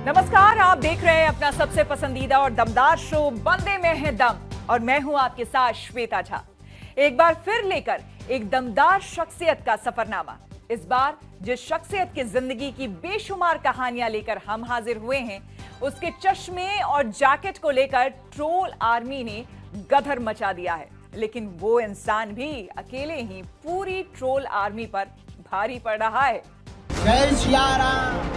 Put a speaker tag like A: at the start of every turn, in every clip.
A: नमस्कार, आप देख रहे हैं अपना सबसे पसंदीदा और दमदार शो बंदे में है दम और मैं हूं आपके साथ श्वेता झा। एक बार फिर लेकर एक दमदार शख्सियत का सफरनामा। इस बार जिस शख्सियत की जिंदगी की बेशुमार कहानियां लेकर हम हाजिर हुए हैं, उसके चश्मे और जैकेट को लेकर ट्रोल आर्मी ने गदर मचा दिया है। लेकिन वो इंसान भी अकेले ही पूरी ट्रोल आर्मी पर भारी पड़ रहा है।
B: जय सिया राम।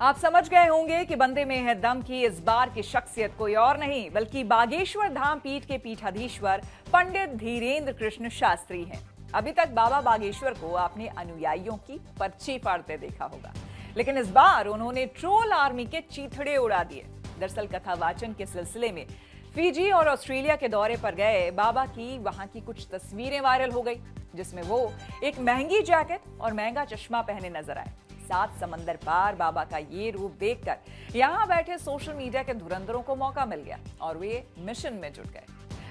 A: आप समझ गए होंगे कि बंदे में है दम की इस बार की शख्सियत कोई और नहीं बल्कि बागेश्वर धाम पीठ के पीठाधीश्वर पंडित धीरेन्द्र कृष्ण शास्त्री हैं। अभी तक बाबा बागेश्वर को आपने अनुयायियों की पर्ची फाड़ते देखा होगा, लेकिन इस बार उन्होंने ट्रोल आर्मी के चीथड़े उड़ा दिए। दरअसल कथा वाचन के सिलसिले में फिजी और ऑस्ट्रेलिया के दौरे पर गए बाबा की वहां की कुछ तस्वीरें वायरल हो गई, जिसमें वो एक महंगी जैकेट और महंगा चश्मा पहने नजर आए। सात समंदर पार बाबा का ये रूप देखकर यहां बैठे सोशल मीडिया के धुरंधरों को मौका मिल गया और वे मिशन में जुट गए।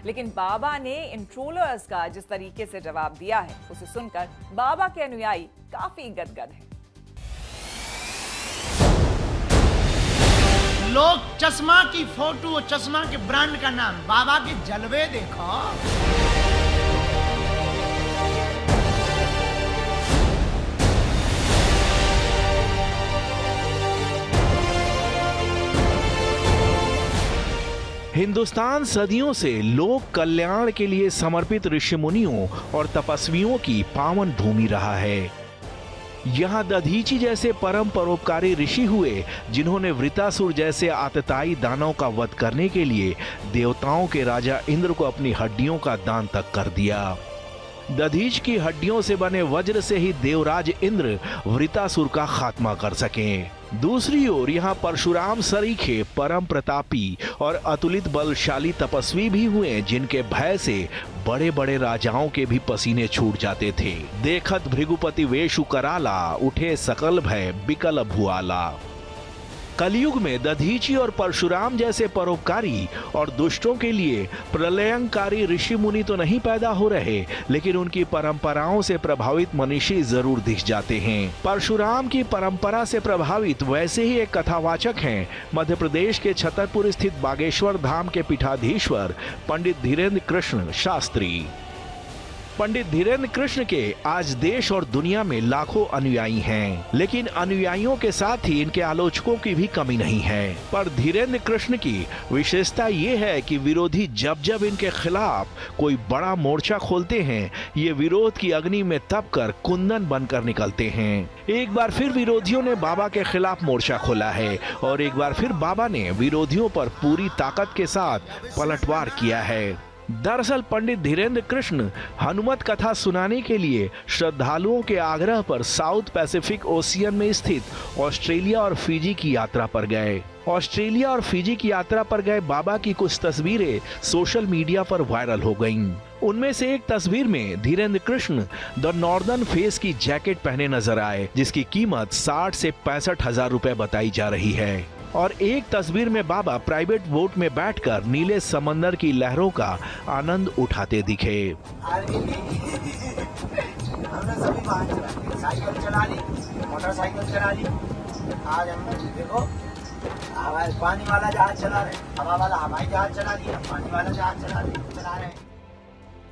A: लेकिन बाबा ने इन ट्रोलर्स का जिस तरीके से जवाब दिया है, उसे सुनकर बाबा के अनुयायी काफी गदगद हैं।
B: लोग चश्मा की फोटो, चश्मा के ब्रांड का नाम, बाबा के जलवे देखो।
C: हिंदुस्तान सदियों से लोक कल्याण के लिए समर्पित ऋषि मुनियों और तपस्वियों की पावन भूमि रहा है। यहाँ दधीची जैसे परम परोपकारी ऋषि हुए, जिन्होंने वृतासुर जैसे आतताई दानव का वध करने के लिए देवताओं के राजा इंद्र को अपनी हड्डियों का दान तक कर दिया। दधीच की हड्डियों से बने वज्र से ही देवराज इंद्र वृतासुर का खात्मा कर सके। दूसरी ओर यहाँ परशुराम सरीखे परम प्रतापी और अतुलित बलशाली तपस्वी भी हुए, जिनके भय से बड़े बड़े राजाओं के भी पसीने छूट जाते थे। देखत भृगुपति वेशु कराला, उठे सकल भय बिकल भुआला। कलयुग में दधीची और परशुराम जैसे परोपकारी और दुष्टों के लिए प्रलयंकारी ऋषि मुनि तो नहीं पैदा हो रहे, लेकिन उनकी परंपराओं से प्रभावित मनीषी जरूर दिख जाते हैं। परशुराम की परंपरा से प्रभावित वैसे ही एक कथावाचक हैं मध्य प्रदेश के छतरपुर स्थित बागेश्वर धाम के पीठाधीश्वर पंडित धीरेन्द्र कृष्ण शास्त्री। पंडित धीरेन्द्र कृष्ण के आज देश और दुनिया में लाखों अनुयायी हैं, लेकिन अनुयायियों के साथ ही इनके आलोचकों की भी कमी नहीं है। पर धीरेन्द्र कृष्ण की विशेषता ये है कि विरोधी जब जब इनके खिलाफ कोई बड़ा मोर्चा खोलते हैं, ये विरोध की अग्नि में तपकर कुंदन बनकर निकलते हैं। एक बार फिर विरोधियों ने बाबा के खिलाफ मोर्चा खोला है और एक बार फिर बाबा ने विरोधियों पर पूरी ताकत के साथ पलटवार किया है। दरअसल पंडित धीरेन्द्र कृष्ण हनुमत कथा सुनाने के लिए श्रद्धालुओं के आग्रह पर साउथ पैसिफिक ओशियन में स्थित ऑस्ट्रेलिया और फिजी की यात्रा पर गए। ऑस्ट्रेलिया और फिजी की यात्रा पर गए बाबा की कुछ तस्वीरें सोशल मीडिया पर वायरल हो गईं। उनमें से एक तस्वीर में Dhirendra Krishna the northern face की जैकेट पहने नजर आए, जिसकी कीमत 60 से 65 हजार रुपए बताई जा रही है। और एक तस्वीर में बाबा प्राइवेट बोट में बैठकर नीले समंदर की लहरों का आनंद उठाते दिखे।
B: हमने सभी वाहन चला, साइकिल चला ली, मोटरसाइकिल चला ली। आज हम देखो पानी वाला जहाज चला रहे, हवा वाला हवाई जहाज चला लिया, पानी वाला जहाज चला रहे हैं।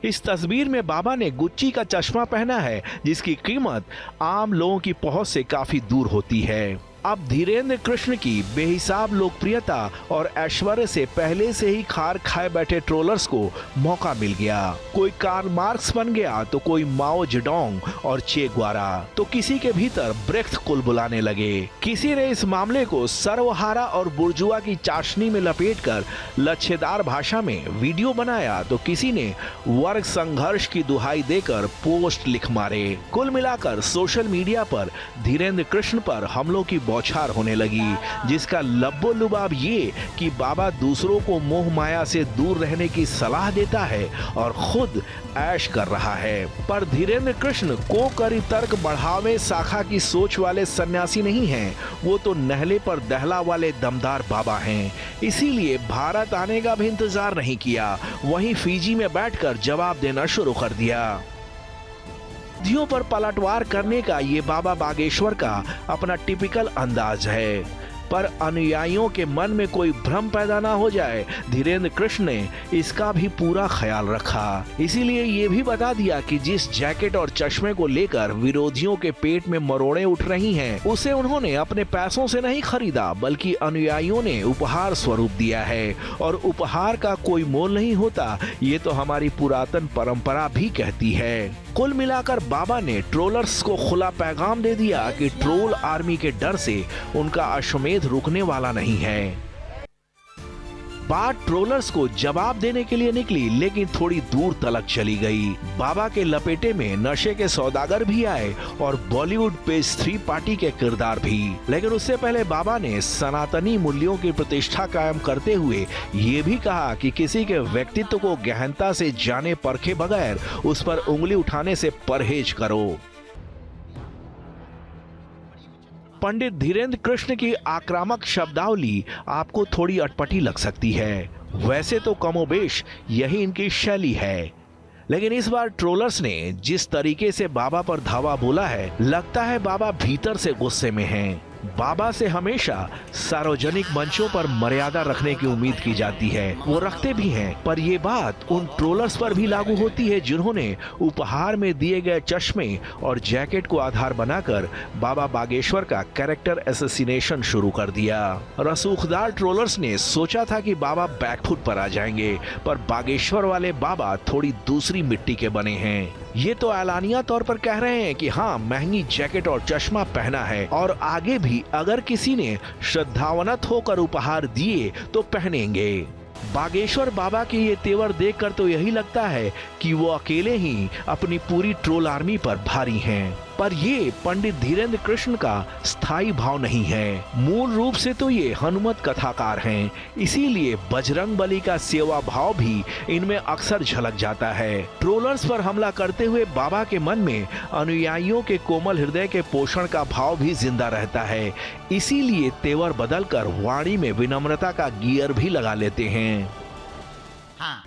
C: इस तस्वीर में बाबा ने गुच्ची का चश्मा पहना है, जिसकी कीमत आम लोगों की पहुंच से काफी दूर होती है। अब धीरेन्द्र कृष्ण की बेहिसाब लोकप्रियता और ऐश्वर्य से पहले से ही खार खाए बैठे ट्रोलर्स को मौका मिल गया। कोई कार्ल मार्क्स बन गया तो कोई माओ जेडोंग और चे ग्वारा, तो किसी के भीतर ब्रेख्त कुल बुलाने लगे। किसी ने इस मामले को सर्वहारा और बुर्जुआ की चाशनी में लपेटकर लच्छेदार भाषा में वीडियो बनाया, तो किसी ने वर्ग संघर्ष की दुहाई देकर पोस्ट लिख मारे। कुल मिलाकर सोशल मीडिया पर धीरेन्द्र कृष्ण पर हमलों की बौछार होने लगी, जिसका लब्बो लुबाब ये कि बाबा दूसरों को मोह माया से दूर रहने की सलाह देता है और खुद ऐश कर रहा है। पर धीरेन्द्र कृष्ण को करी तर्क बढ़ावे शाखा की सोच वाले सन्यासी नहीं हैं, वो तो नहले पर दहला वाले दमदार बाबा हैं। इसीलिए भारत आने का भी इंतजार नहीं किया, वहीं फिजी में बैठकर जवाब देना शुरू कर दिया। विरोधियों पर पलटवार करने का ये बाबा बागेश्वर का अपना टिपिकल अंदाज है। पर अनुयायियों के मन में कोई भ्रम पैदा ना हो जाए, धीरेन्द्र कृष्ण ने इसका भी पूरा ख्याल रखा। इसीलिए ये भी बता दिया कि जिस जैकेट और चश्मे को लेकर विरोधियों के पेट में मरोड़े उठ रही हैं, उसे उन्होंने अपने पैसों से नहीं खरीदा, बल्कि अनुयायियों ने उपहार स्वरूप दिया है। और उपहार का कोई मोल नहीं होता, ये तो हमारी पुरातन परंपरा भी कहती है। कुल मिलाकर बाबा ने ट्रोलर्स को खुला पैगाम दे दिया कि ट्रोल आर्मी के डर से उनका अश्वमेध रुकने वाला नहीं है। बात ट्रोलर्स को जवाब देने के लिए निकली, लेकिन थोड़ी दूर तलक चली गई। बाबा के लपेटे में नशे के सौदागर भी आए और बॉलीवुड पेज 3 पार्टी के किरदार भी। लेकिन उससे पहले बाबा ने सनातनी मूल्यों की प्रतिष्ठा कायम करते हुए ये भी कहा कि किसी के व्यक्तित्व को गहनता से जाने परखे बगैर उस पर उंगली उठाने से परहेज करो। पंडित धीरेन्द्र कृष्ण की आक्रामक शब्दावली आपको थोड़ी अटपटी लग सकती है, वैसे तो कमोबेश यही इनकी शैली है। लेकिन इस बार ट्रोलर्स ने जिस तरीके से बाबा पर धावा बोला है, लगता है बाबा भीतर से गुस्से में हैं। बाबा से हमेशा सार्वजनिक मंचों पर मर्यादा रखने की उम्मीद की जाती है, वो रखते भी हैं। पर ये बात उन ट्रोलर्स पर भी लागू होती है जिन्होंने उपहार में दिए गए चश्मे और जैकेट को आधार बनाकर बाबा बागेश्वर का कैरेक्टर असैसिनेशन शुरू कर दिया। रसूखदार ट्रोलर्स ने सोचा था कि बाबा बैकफुट पर आ जाएंगे, पर बागेश्वर वाले बाबा थोड़ी दूसरी मिट्टी के बने हैं। ये तो ऐलानिया तौर पर कह रहे हैं कि हाँ, महंगी जैकेट और चश्मा पहना है और आगे भी अगर किसी ने श्रद्धावनत होकर उपहार दिए तो पहनेंगे। बागेश्वर बाबा के ये तेवर देखकर तो यही लगता है कि वो अकेले ही अपनी पूरी ट्रोल आर्मी पर भारी हैं। पर ये पंडित धीरेन्द्र कृष्ण का स्थायी भाव नहीं है, मूल रूप से तो ये हनुमत कथाकार हैं। इसीलिए बजरंग बली का सेवा भाव भी इनमें अक्सर झलक जाता है। ट्रोलर्स पर हमला करते हुए बाबा के मन में अनुयायियों के कोमल हृदय के पोषण का भाव भी जिंदा रहता है। इसीलिए तेवर बदलकर वाणी में विनम्रता का गियर भी लगा लेते हैं। हाँ।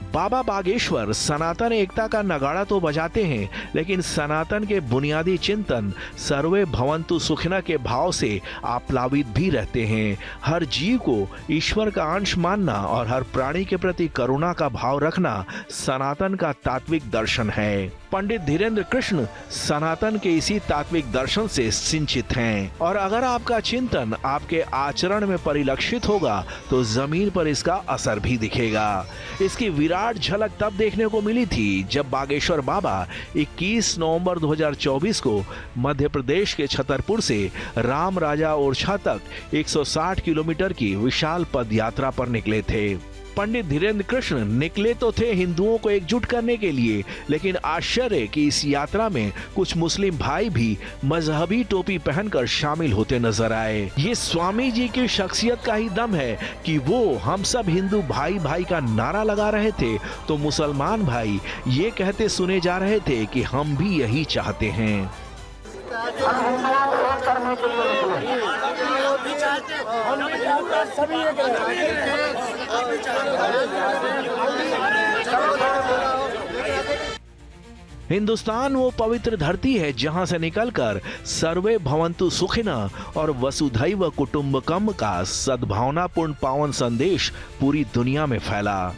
C: बाबा बागेश्वर सनातन एकता का नगाड़ा तो बजाते हैं, लेकिन सनातन के बुनियादी चिंतन सर्वे भवन्तु सुखिनः के भाव से आप्लावित भी रहते हैं। हर जीव को ईश्वर का अंश मानना और हर प्राणी के प्रति करुणा का भाव रखना सनातन का तात्विक दर्शन है। पंडित धीरेन्द्र कृष्ण सनातन के इसी तात्विक दर्शन से सिंचित हैं, और अगर आपका चिंतन आपके आचरण में परिलक्षित होगा तो जमीन पर इसका असर भी दिखेगा। इसकी विराट झलक तब देखने को मिली थी जब बागेश्वर बाबा 21 नवंबर 2024 को मध्य प्रदेश के छतरपुर से राम राजा ओरछा तक 160 किलोमीटर की विशाल पद यात्रा पर निकले थे। पंडित धीरेन्द्र कृष्ण निकले तो थे हिंदुओं को एकजुट करने के लिए, लेकिन आश्चर्य कि इस यात्रा में कुछ मुस्लिम भाई भी मजहबी टोपी पहनकर शामिल होते नजर आए। ये स्वामी जी की शख्सियत का ही दम है कि वो हम सब हिंदू भाई भाई का नारा लगा रहे थे तो मुसलमान भाई ये कहते सुने जा रहे थे कि हम भी यही चाहते हैं। हिंदुस्तान वो पवित्र धरती है जहां से निकलकर सर्वे भवन्तु सुखिनः और वसुधैव कुटुंबकम का सद्भावनापूर्ण पावन संदेश पूरी दुनिया में फैला।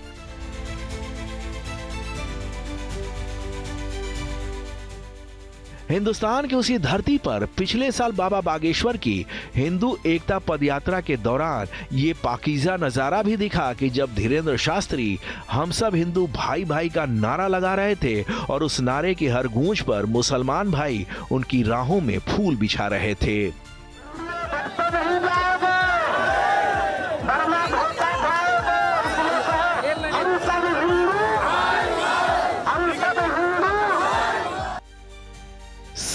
C: हिंदुस्तान की उसी धरती पर पिछले साल बाबा बागेश्वर की हिंदू एकता पदयात्रा के दौरान ये पाकीज़ा नजारा भी दिखा कि जब धीरेन्द्र शास्त्री हम सब हिंदू भाई भाई का नारा लगा रहे थे और उस नारे की हर गूंज पर मुसलमान भाई उनकी राहों में फूल बिछा रहे थे।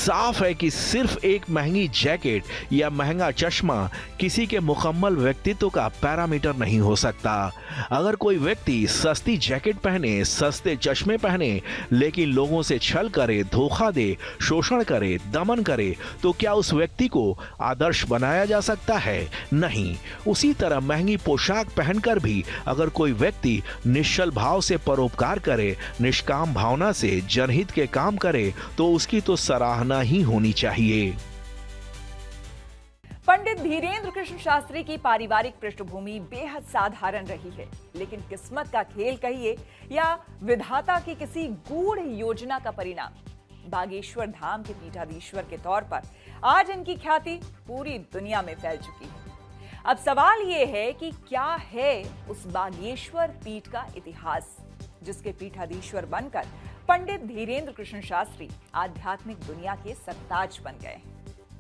C: साफ है कि सिर्फ एक महंगी जैकेट या महंगा चश्मा किसी के मुकम्मल व्यक्तित्व का पैरामीटर नहीं हो सकता। अगर कोई व्यक्ति सस्ती जैकेट पहने, सस्ते चश्मे पहने, लेकिन लोगों से छल करे, धोखा दे, शोषण करे, दमन करे, तो क्या उस व्यक्ति को आदर्श बनाया जा सकता है? नहीं। उसी तरह महंगी पोशाक पहनकर भी अगर कोई व्यक्ति निश्चल भाव से परोपकार करे, निष्काम भावना से जनहित के काम करे, तो उसकी तो सराहना ही होनी चाहिए।
A: पंडित धीरेंद्र कृष्ण शास्त्री की पारिवारिक पृष्ठभूमि बेहद साधारण रही है, लेकिन किस्मत का खेल कहिए या विधाता की किसी गूढ़ योजना का परिणाम, बागेश्वर धाम के पीठाधीश्वर के तौर पर आज इनकी ख्याति पूरी दुनिया में फैल चुकी है। अब सवाल ये है कि क्या है उस बागेश्वर पीठ का इतिहास, जिसके पीठाधीश्वर बनकर पंडित धीरेंद्र कृष्ण शास्त्री आध्यात्मिक दुनिया के सरताज बन गए हैं।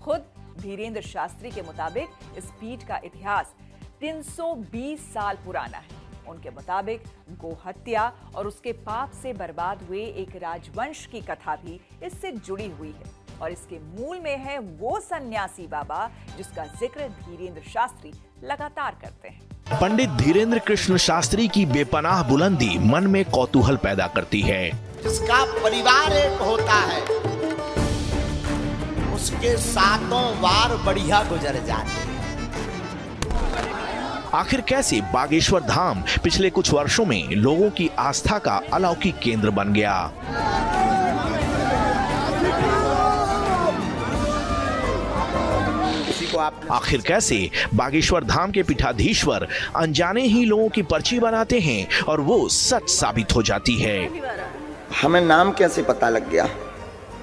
A: खुद धीरेंद्र शास्त्री के मुताबिक इस पीठ का इतिहास 320 साल पुराना है। उनके मुताबिक गोहत्या और उसके पाप से बर्बाद हुए एक राजवंश की कथा भी इससे जुड़ी हुई है, और इसके मूल में है वो सन्यासी बाबा जिसका जिक्र धीरेंद्र शास्त्री लगातार करते हैं।
C: पंडित धीरेंद्र कृष्ण शास्त्री की बेपनाह बुलंदी मन में कौतूहल पैदा करती है।
B: जिसका परिवार एक होता है उसके सातों वार बढ़िया गुजर जाते हैं।
C: आखिर कैसे बागेश्वर धाम पिछले कुछ वर्षों में लोगों की आस्था का अलौकिक केंद्र बन गया? आखिर कैसे बागेश्वर धाम के पीठाधीश्वर अनजाने ही लोगों की पर्ची बनाते हैं और वो सच साबित हो जाती है?
B: हमें नाम कैसे पता लग गया?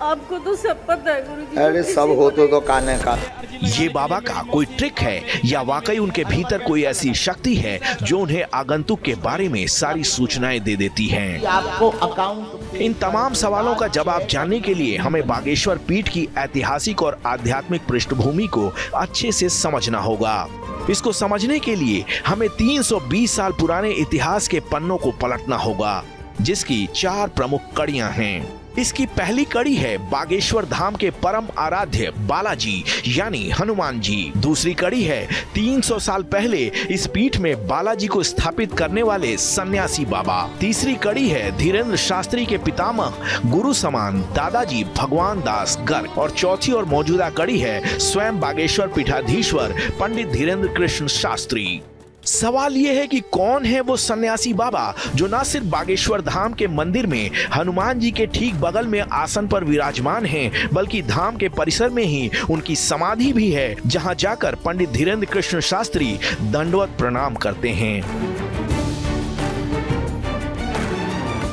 D: आपको तो सब पता है गुरुजी।
B: अरे सब हो तो काने का।
C: ये बाबा का कोई ट्रिक है या वाकई उनके भीतर कोई ऐसी शक्ति है जो उन्हें आगंतुक के बारे में सारी सूचनाएं दे देती हैं?
B: आपको अकाउंट।
C: इन तमाम सवालों का जवाब जानने के लिए हमें बागेश्वर पीठ की ऐतिहासिक और आध्यात्मिक पृष्ठभूमि को अच्छे से समझना होगा। इसको समझने के लिए हमें 320 साल पुराने इतिहास के पन्नों को पलटना होगा, जिसकी 4 प्रमुख कड़ियां हैं। इसकी पहली कड़ी है बागेश्वर धाम के परम आराध्य बालाजी यानी हनुमान जी। दूसरी कड़ी है 300 साल पहले इस पीठ में बालाजी को स्थापित करने वाले सन्यासी बाबा। तीसरी कड़ी है धीरेंद्र शास्त्री के पितामह गुरु समान दादाजी भगवान दास गर्ग। और चौथी और मौजूदा कड़ी है स्वयं बागेश्वर पीठाधीश्वर पंडित धीरेंद्र कृष्ण शास्त्री। सवाल यह है कि कौन है वो सन्यासी बाबा जो न सिर्फ बागेश्वर धाम के मंदिर में हनुमान जी के ठीक बगल में आसन पर विराजमान हैं, बल्कि धाम के परिसर में ही उनकी समाधि भी है, जहां जाकर पंडित धीरेंद्र कृष्ण शास्त्री दंडवत प्रणाम करते हैं।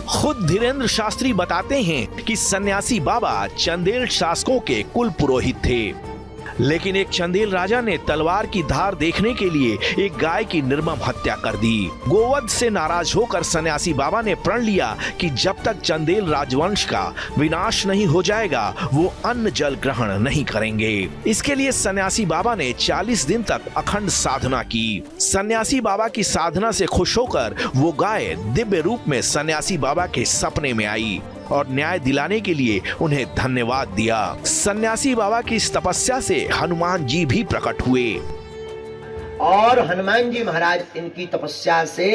C: खुद धीरेंद्र शास्त्री बताते हैं कि सन्यासी बाबा चंदेल शासकों के कुल पुरोहित थे, लेकिन एक चंदेल राजा ने तलवार की धार देखने के लिए एक गाय की निर्मम हत्या कर दी। गोवध से नाराज होकर सन्यासी बाबा ने प्रण लिया कि जब तक चंदेल राजवंश का विनाश नहीं हो जाएगा वो अन्न जल ग्रहण नहीं करेंगे। इसके लिए सन्यासी बाबा ने 40 दिन तक अखंड साधना की। सन्यासी बाबा की साधना से खुश होकर वो गाय दिव्य रूप में सन्यासी बाबा के सपने में आई और न्याय दिलाने के लिए उन्हें धन्यवाद दिया। सन्यासी बाबा की इस तपस्या से हनुमान जी भी प्रकट हुए
B: और हनुमान जी महाराज इनकी तपस्या से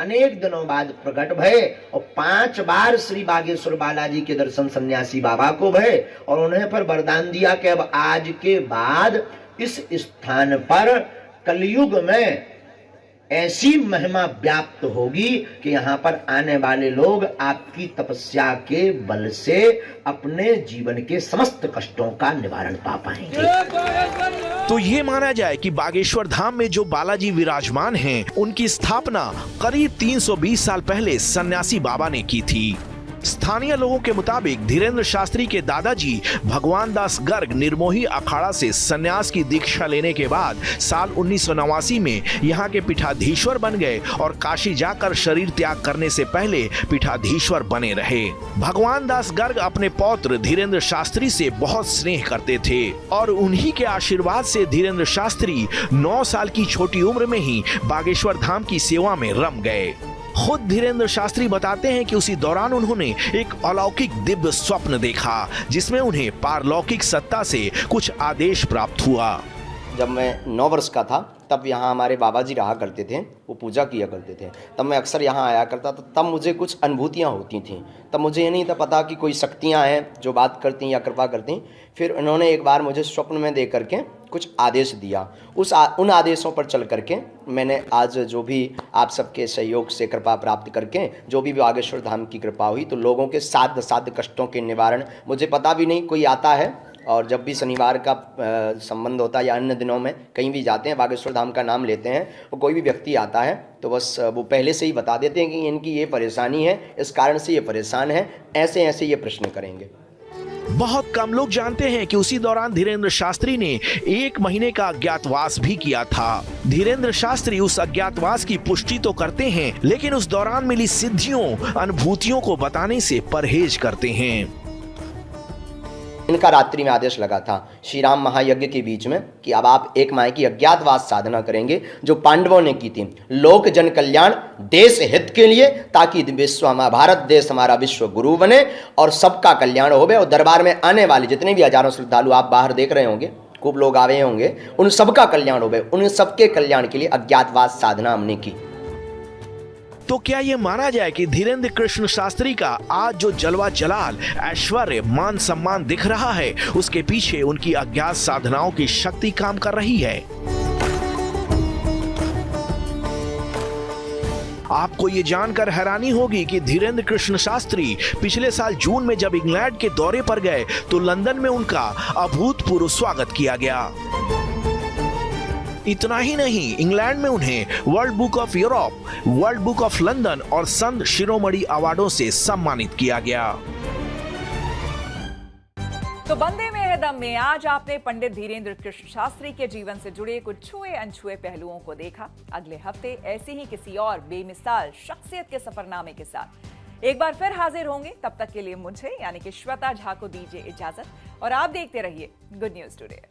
B: अनेक दिनों बाद प्रकट भये और 5 बार श्री बागेश्वर बालाजी के दर्शन सन्यासी बाबा को भये और उन्हें पर वरदान दिया कि अब आज के बाद इस स्थान पर कलयुग में ऐसी महिमा व्याप्त होगी कि यहाँ पर आने वाले लोग आपकी तपस्या के बल से अपने जीवन के समस्त कष्टों का निवारण पा पाएंगे।
C: तो ये माना जाए कि बागेश्वर धाम में जो बालाजी विराजमान हैं, उनकी स्थापना करीब 320 साल पहले सन्यासी बाबा ने की थी। स्थानीय लोगों के मुताबिक धीरेंद्र शास्त्री के दादाजी भगवान दास गर्ग निर्मोही अखाड़ा से सन्यास की दीक्षा लेने के बाद साल 1989 में यहाँ के पीठाधीश्वर बन गए और काशी जाकर शरीर त्याग करने से पहले पीठाधीश्वर बने रहे। भगवान दास गर्ग अपने पौत्र धीरेंद्र शास्त्री से बहुत स्नेह करते थे और उन्हीं के आशीर्वाद से धीरेंद्र शास्त्री 9 साल की छोटी उम्र में ही बागेश्वर धाम की सेवा में रम गए। खुद धीरेन्द्र शास्त्री बताते हैं कि उसी दौरान उन्होंने एक अलौकिक दिव्य स्वप्न देखा, जिसमें उन्हें पारलौकिक सत्ता से कुछ आदेश प्राप्त हुआ।
E: जब मैं 9 वर्ष का था तब यहाँ हमारे बाबा जी रहा करते थे, वो पूजा किया करते थे। तब मैं अक्सर यहाँ आया करता था। तब मुझे कुछ अनुभूतियाँ होती थीं। तब मुझे ये नहीं था पता कि कोई शक्तियाँ हैं जो बात करती या कृपा करती। फिर उन्होंने एक बार मुझे स्वप्न में दे करके कुछ आदेश दिया। उन आदेशों पर चल करके मैंने आज जो भी आप सबके सहयोग से कृपा प्राप्त करके जो भी बागेश्वर धाम की कृपा हुई, तो लोगों के साध्य कष्टों के निवारण, मुझे पता भी नहीं कोई आता है और जब भी शनिवार का संबंध होता है या अन्य दिनों में कहीं भी जाते हैं, बागेश्वर धाम का नाम लेते हैं और कोई भी व्यक्ति आता है तो बस वो पहले से ही बता देते हैं कि इनकी ये परेशानी है, इस कारण से ये परेशान है, ऐसे ऐसे ये प्रश्न करेंगे।
C: बहुत कम लोग जानते हैं कि उसी दौरान धीरेन्द्र शास्त्री ने 1 महीने का अज्ञातवास भी किया था। धीरेन्द्र शास्त्री उस अज्ञातवास की पुष्टि तो करते हैं, लेकिन उस दौरान मिली सिद्धियों, अनुभूतियों को बताने से परहेज करते हैं।
E: इनका रात्रि में आदेश लगा था श्री राम महायज्ञ के बीच में कि अब आप 1 माह की अज्ञातवास साधना करेंगे जो पांडवों ने की थी, लोक जन कल्याण, देश हित के लिए, ताकि विश्व हमारा भारत देश हमारा विश्व गुरु बने और सबका कल्याण होवे। और दरबार में आने वाले जितने भी हजारों श्रद्धालु आप बाहर देख रहे होंगे, खूब लोग आए होंगे, उन सबका कल्याण होवे। उन सबके कल्याण के लिए अज्ञातवास साधना हमने की।
C: तो क्या ये माना जाए कि धीरेन्द्र कृष्ण शास्त्री का आज जो जलवा जलाल, ऐश्वर्य, मान सम्मान दिख रहा है, उसके पीछे उनकी अज्ञात साधनाओं की शक्ति काम कर रही है? आपको ये जानकर हैरानी होगी कि धीरेन्द्र कृष्ण शास्त्री पिछले साल जून में जब इंग्लैंड के दौरे पर गए तो लंदन में उनका अभूतपूर्व स्वागत किया गया। इतना ही नहीं, इंग्लैंड में उन्हें world book of Europe, world book of London और संत शिरोमणि अवार्डों से सम्मानित किया गया।
A: तो बंदे में है दम में आज आपने पंडित धीरेन्द्र कृष्ण शास्त्री के जीवन से जुड़े कुछ छुए अनछुए पहलुओं को देखा। अगले हफ्ते ऐसे ही किसी और बेमिसाल शख्सियत के सफरनामे के साथ एक बार फिर हाजिर होंगे। तब तक के लिए मुझे यानी कि श्वेता झा को दीजिए इजाजत और आप देखते रहिए गुड न्यूज टुडे।